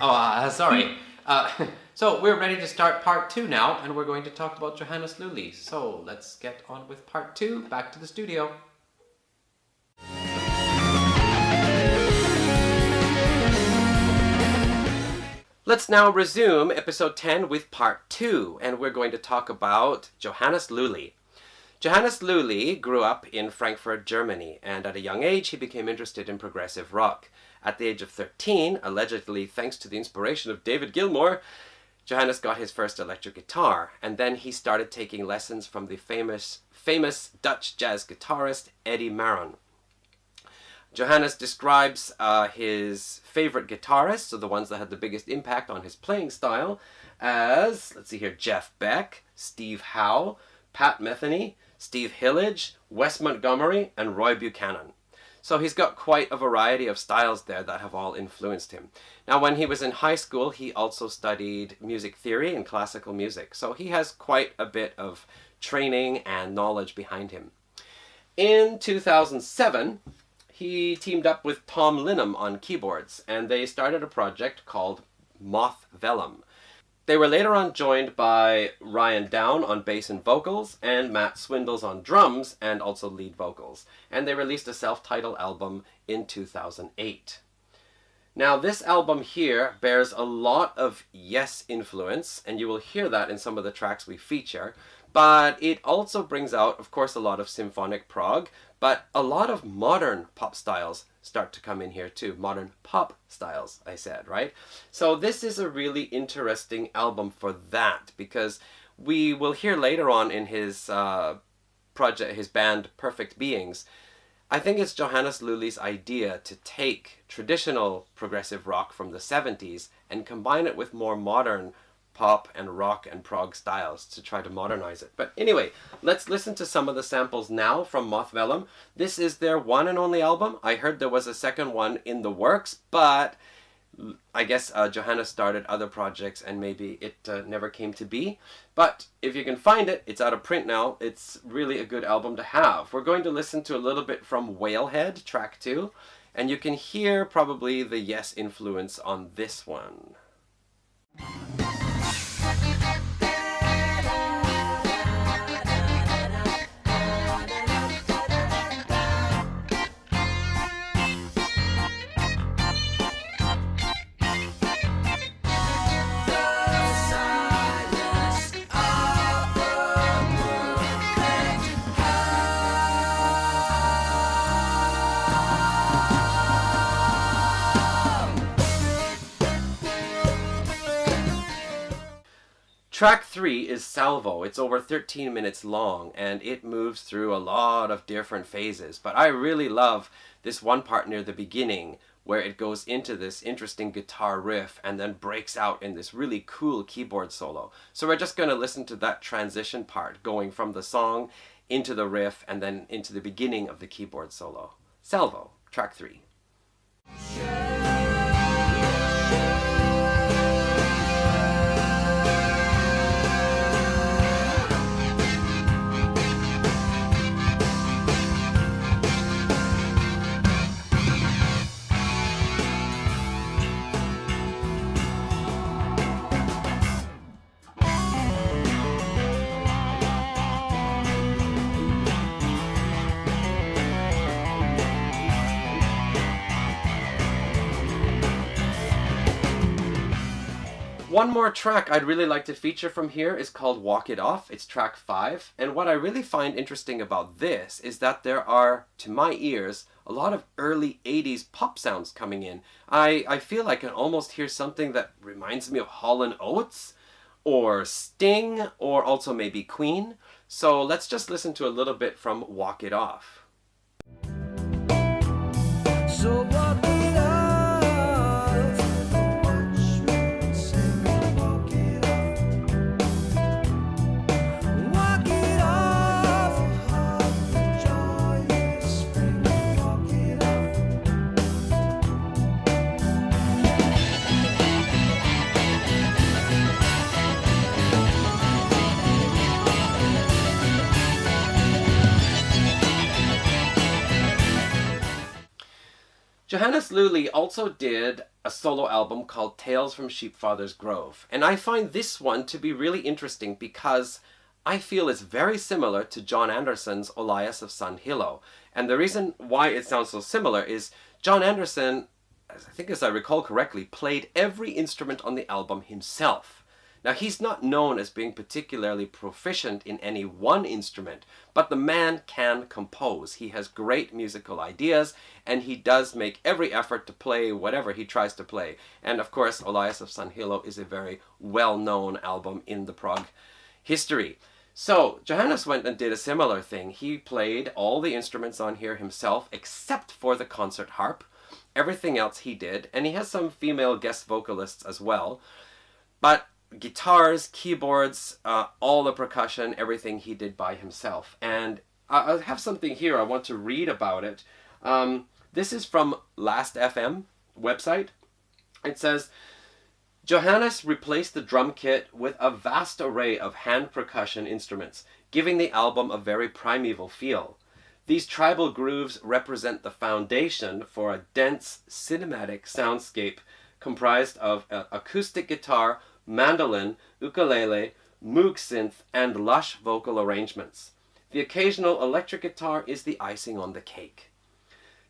Sorry. So we're ready to start part 2 now, and we're going to talk about Johannes Luley. So let's get on with part 2. Back to the studio. Let's now resume episode 10 with part 2, and we're going to talk about Johannes Luley. Johannes Luley grew up in Frankfurt, Germany, and at a young age he became interested in progressive rock. At the age of 13, allegedly thanks to the inspiration of David Gilmour, Johannes got his first electric guitar, and then he started taking lessons from the famous Dutch jazz guitarist Eddie Maron. Johannes describes his favorite guitarists, so the ones that had the biggest impact on his playing style, as, let's see here, Jeff Beck, Steve Howe, Pat Metheny, Steve Hillage, Wes Montgomery, and Roy Buchanan. So he's got quite a variety of styles there that have all influenced him. Now, when he was in high school, he also studied music theory and classical music. So he has quite a bit of training and knowledge behind him. In 2007, he teamed up with Tom Linham on keyboards, and they started a project called Moth Vellum. They were later on joined by Ryan Down on bass and vocals, and Matt Swindles on drums and also lead vocals. And they released a self-titled album in 2008. Now this album here bears a lot of Yes influence, and you will hear that in some of the tracks we feature, but it also brings out, of course, a lot of symphonic prog, but a lot of modern pop styles start to come in here too. Modern pop styles, I said, right? So this is a really interesting album for that, because we will hear later on in his project, his band Perfect Beings, I think it's Johannes Luley's idea to take traditional progressive rock from the 70s and combine it with more modern pop and rock and prog styles to try to modernize it. But anyway, let's listen to some of the samples now from Moth Vellum. This is their one and only album. I heard there was a second one in the works, but I guess Johannes started other projects and maybe it never came to be. But if you can find it, it's out of print now. It's really a good album to have. We're going to listen to a little bit from Whalehead, track 2, and you can hear probably the Yes influence on this one. Track 3 is Salvo. It's over 13 minutes long, and it moves through a lot of different phases. But I really love this one part near the beginning where it goes into this interesting guitar riff and then breaks out in this really cool keyboard solo. So we're just going to listen to that transition part going from the song into the riff and then into the beginning of the keyboard solo. Salvo, track 3. One more track I'd really like to feature from here is called Walk It Off. It's track 5. And what I really find interesting about this is that there are, to my ears, a lot of early 80s pop sounds coming in. I feel I can almost hear something that reminds me of Hall & Oates, or Sting, or also maybe Queen. So let's just listen to a little bit from Walk It Off. So walk it off. Johannes Luley also did a solo album called Tales from Sheepfather's Grove, and I find this one to be really interesting because I feel it's very similar to John Anderson's Olias of Sun Hilo. And the reason why it sounds so similar is John Anderson, as I recall correctly, played every instrument on the album himself. Now, he's not known as being particularly proficient in any one instrument, but the man can compose. He has great musical ideas, and he does make every effort to play whatever he tries to play. And of course, Olias of Sun Hilo is a very well-known album in the prog history. So, Johannes went and did a similar thing. He played all the instruments on here himself, except for the concert harp. Everything else he did, and he has some female guest vocalists as well. But guitars, keyboards, all the percussion, everything he did by himself. And I have something here, I want to read about it. This is from Last.fm website. It says, Johannes replaced the drum kit with a vast array of hand percussion instruments, giving the album a very primeval feel. These tribal grooves represent the foundation for a dense, cinematic soundscape comprised of acoustic guitar, mandolin, ukulele, moog synth, and lush vocal arrangements. The occasional electric guitar is the icing on the cake.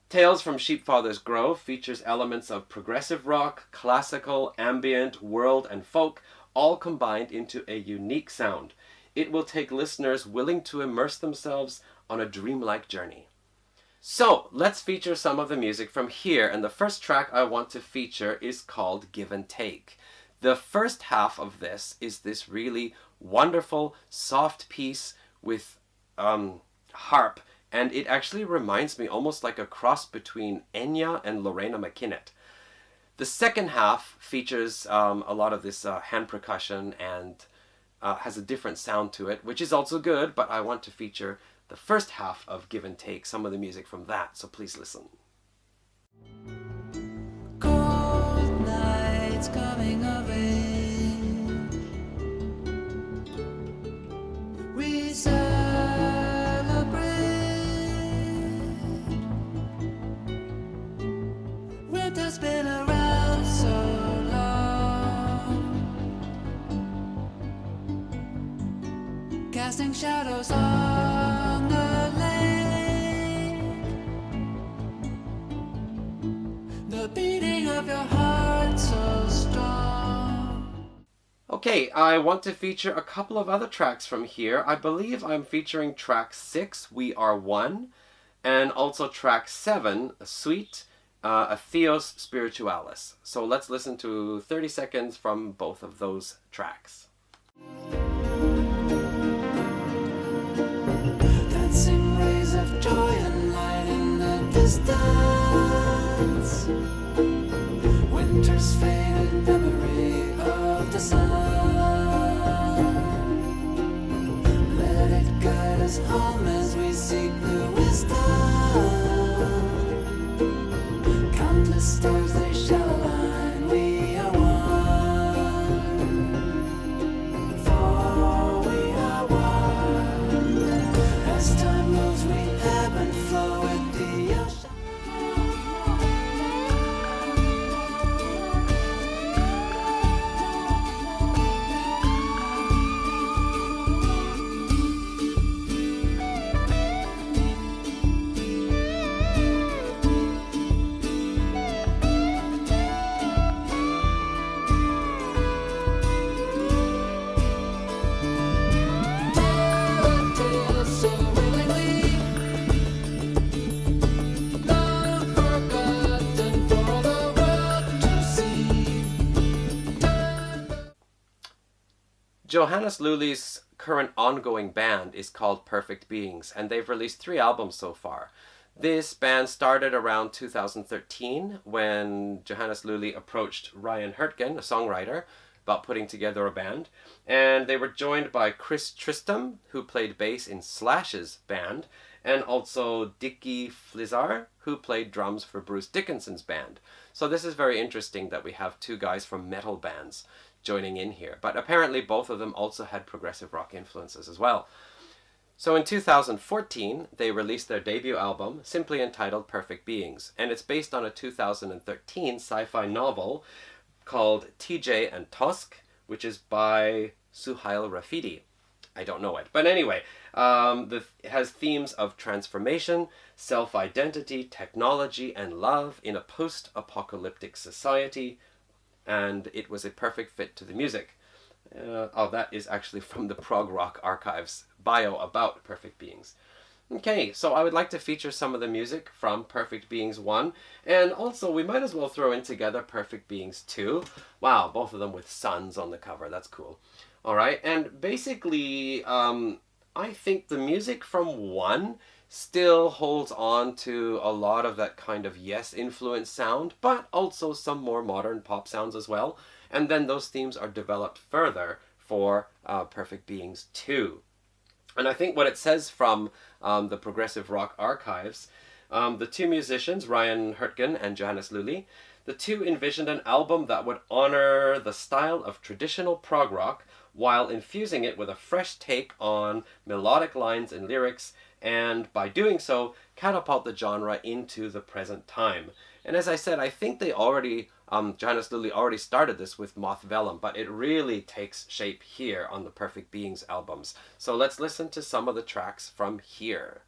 Tales from Sheepfather's Grove features elements of progressive rock, classical, ambient, world, and folk, all combined into a unique sound. It will take listeners willing to immerse themselves on a dreamlike journey. So, let's feature some of the music from here, and the first track I want to feature is called Give and Take. The first half of this is this really wonderful, soft piece with harp, and it actually reminds me almost like a cross between Enya and Lorena McKinnon. The second half features a lot of this hand percussion and has a different sound to it, which is also good, but I want to feature the first half of Give and Take, some of the music from that, so please listen. Cold nights coming of age, we celebrate. Winter's been around so long, casting shadows on the lake. The beating of your heart so strong. Okay, I want to feature a couple of other tracks from here. I believe I'm featuring track 6, We Are One, and also track 7, Sweet, a Theos Spiritualis. So let's listen to 30 seconds from both of those tracks. Dancing rays of joy and light in the distance. Winter's faded memory of the sun. Let it guide us home as we seek the wisdom. Countless stars they shall align. We are one. For we are one. As time moves, we ebb and flow with the ocean. So willingly, long forgotten for the world to see. Johannes Luley's current ongoing band is called Perfect Beings, and they've released 3 albums so far. This band started around 2013 when Johannes Luley approached Ryan Hurtgen, a songwriter, about putting together a band, and they were joined by Chris Tristram, who played bass in Slash's band, and also Dickie Flizzar, who played drums for Bruce Dickinson's band. So this is very interesting that we have 2 guys from metal bands joining in here, but apparently both of them also had progressive rock influences as well. So in 2014, they released their debut album, simply entitled Perfect Beings, and it's based on a 2013 sci-fi novel called TJ and Tosk, which is by Suhail Rafidi. I don't know it. But anyway, it has themes of transformation, self-identity, technology, and love in a post-apocalyptic society, and it was a perfect fit to the music. That is actually from the ProgArchives bio about Perfect Beings. Okay, so I would like to feature some of the music from Perfect Beings 1, and also we might as well throw in together Perfect Beings 2. Wow, both of them with suns on the cover, that's cool. Alright, and basically, I think the music from 1 still holds on to a lot of that kind of Yes influence sound, but also some more modern pop sounds as well. And then those themes are developed further for Perfect Beings 2. And I think what it says from the Progressive Rock Archives, the two musicians, Ryan Hurtgen and Johannes Luley, the two envisioned an album that would honor the style of traditional prog rock while infusing it with a fresh take on melodic lines and lyrics, and by doing so, catapult the genre into the present time. And as I said, I think they already, Johannes Luley already started this with Moth Vellum, but it really takes shape here on the Perfect Beings albums. So let's listen to some of the tracks from here.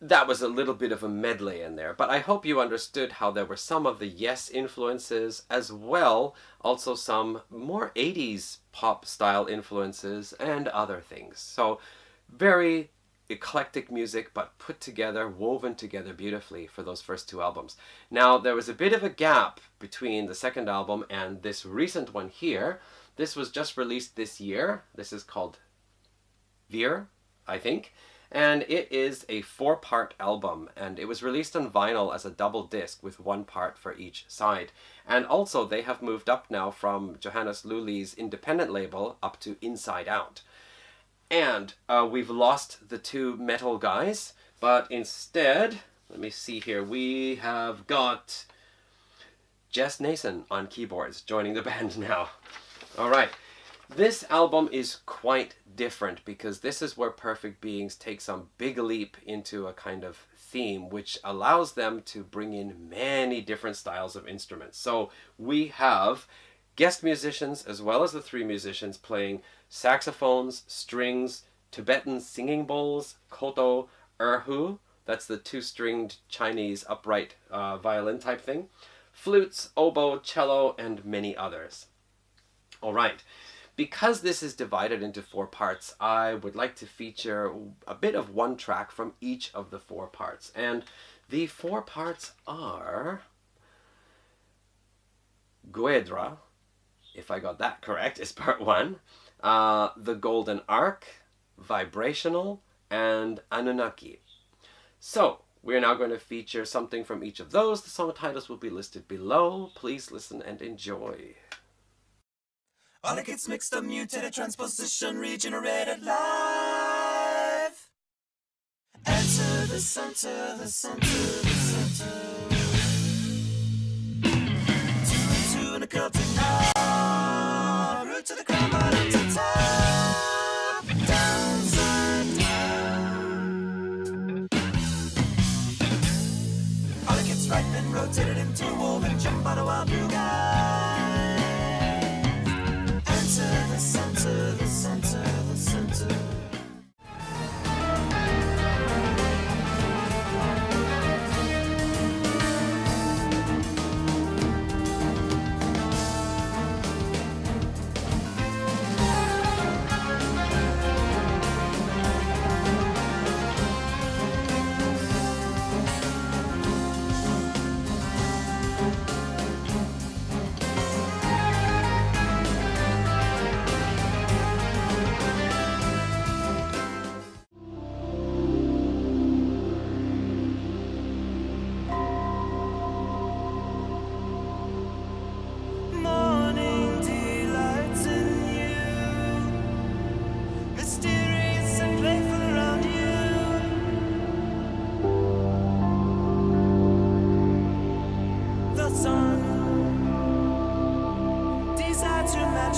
that was a little bit of a medley in there, but I hope you understood how there were some of the Yes influences as well, also some more 80s pop style influences and other things. So very eclectic music, but put together, woven together beautifully for those first two albums. Now, there was a bit of a gap between the second album and this recent one here. This was just released this year. This is called Veer, I think. And it is a 4-part album, and it was released on vinyl as a double disc with 1 part for each side. And also they have moved up now from Johannes Luley's independent label up to Inside Out. And we've lost the 2 metal guys, but instead, let me see here, we have got Jess Nason on keyboards joining the band now. All right. This album is quite different because this is where Perfect Beings take some big leap into a kind of theme which allows them to bring in many different styles of instruments. So we have guest musicians as well as the 3 musicians playing saxophones, strings, Tibetan singing bowls, koto, erhu, that's the 2-stringed Chinese upright violin type thing, flutes, oboe, cello, and many others. All right. Because this is divided into 4 parts, I would like to feature a bit of one track from each of the 4 parts. And the 4 parts are Guedra, if I got that correct, is part 1, The Golden Arc, Vibrational, and Anunnaki. So, we're now going to feature something from each of those. The song titles will be listed below. Please listen and enjoy. All it gets mixed up, mutated, transposition, regenerated life. Enter the center, the center, the center. 2 and 2 and a Celtic now. Root to the crown, bottom to top. Downside down. All it gets right, then rotated into a woven jump on a wild blue guy. The center, the center, the center.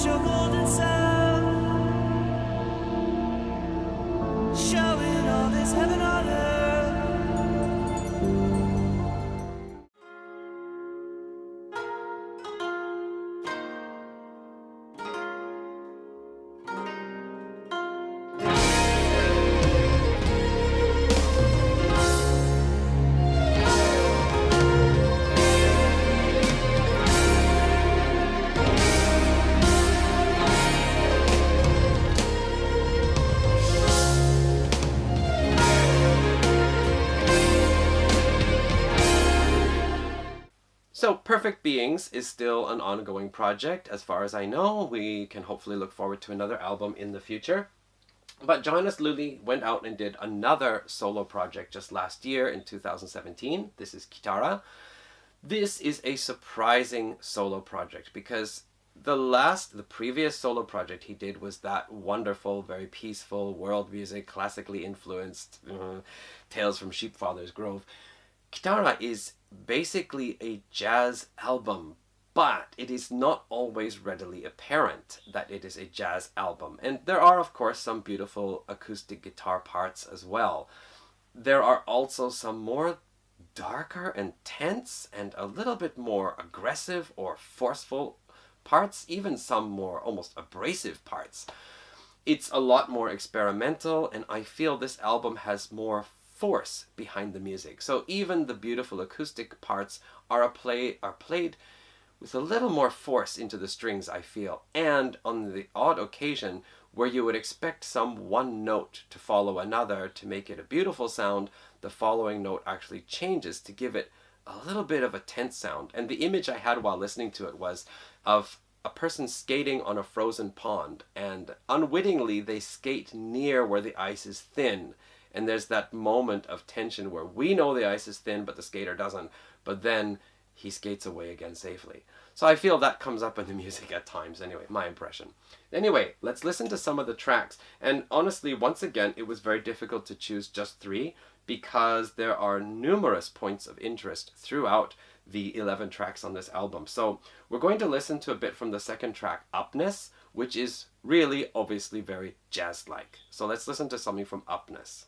Your golden self, showing all this heaven on earth. So Perfect Beings is still an ongoing project. As far as I know, we can hopefully look forward to another album in the future. But Johannes Luley went out and did another solo project just last year in 2017. This is Katara. This is a surprising solo project because the previous solo project he did was that wonderful, very peaceful world music, classically influenced Tales from Sheepfather's Grove. Katara is basically a jazz album, but it is not always readily apparent that it is a jazz album. And there are, of course, some beautiful acoustic guitar parts as well. There are also some more darker and tense and a little bit more aggressive or forceful parts, even some more almost abrasive parts. It's a lot more experimental, and I feel this album has more force behind the music. So even the beautiful acoustic parts are played with a little more force into the strings, I feel. And on the odd occasion where you would expect some one note to follow another to make it a beautiful sound, the following note actually changes to give it a little bit of a tense sound. And the image I had while listening to it was of a person skating on a frozen pond, and unwittingly they skate near where the ice is thin. And there's that moment of tension where we know the ice is thin, but the skater doesn't. But then he skates away again safely. So I feel that comes up in the music at times, anyway, my impression. Anyway, let's listen to some of the tracks. And honestly, once again, it was very difficult to choose just 3 because there are numerous points of interest throughout the 11 tracks on this album. So we're going to listen to a bit from the second track, Upness, which is really obviously very jazz-like. So let's listen to something from Upness.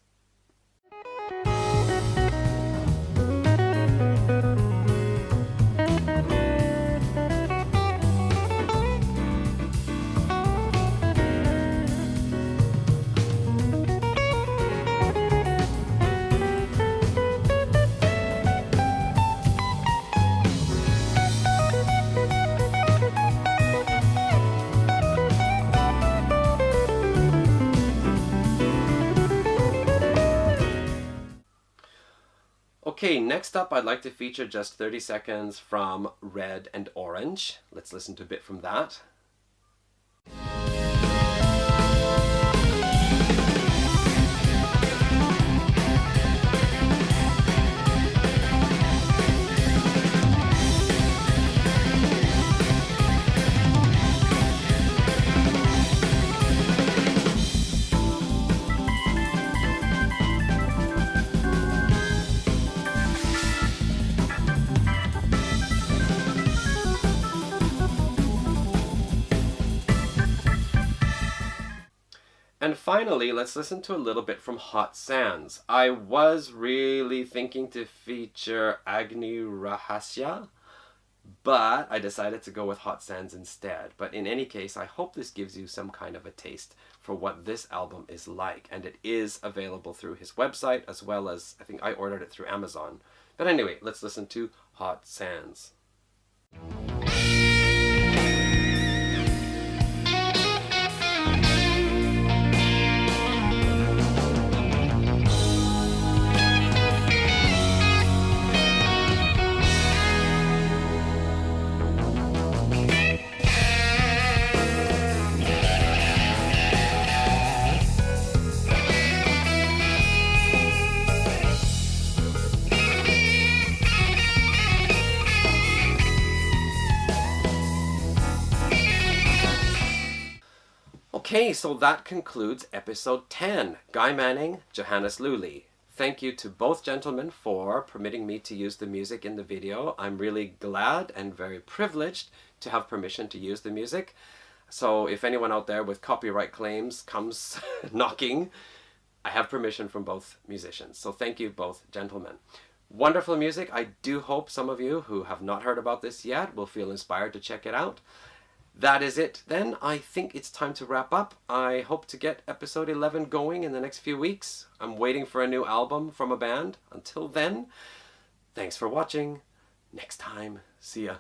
Okay, next up I'd like to feature just 30 seconds from Red and Orange. Let's listen to a bit from that. And finally, let's listen to a little bit from Hot Sands. I was really thinking to feature Agni Rahasya, but I decided to go with Hot Sands instead. But in any case, I hope this gives you some kind of a taste for what this album is like. And it is available through his website, as well as, I think I ordered it through Amazon. But anyway, let's listen to Hot Sands. Okay, so that concludes episode 10. Guy Manning, Johannes Luley. Thank you to both gentlemen for permitting me to use the music in the video. I'm really glad and very privileged to have permission to use the music. So if anyone out there with copyright claims comes knocking, I have permission from both musicians. So thank you both gentlemen. Wonderful music. I do hope some of you who have not heard about this yet will feel inspired to check it out. That is it then. I think it's time to wrap up. I hope to get episode 11 going in the next few weeks. I'm waiting for a new album from a band. Until then, thanks for watching. Next time, see ya.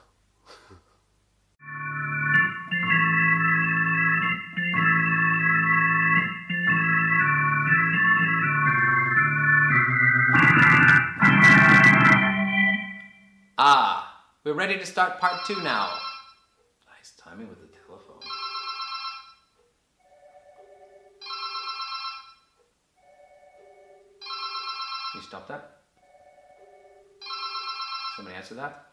We're ready to start part 2 now. Nice timing with the telephone. Can you stop that? Somebody answer that?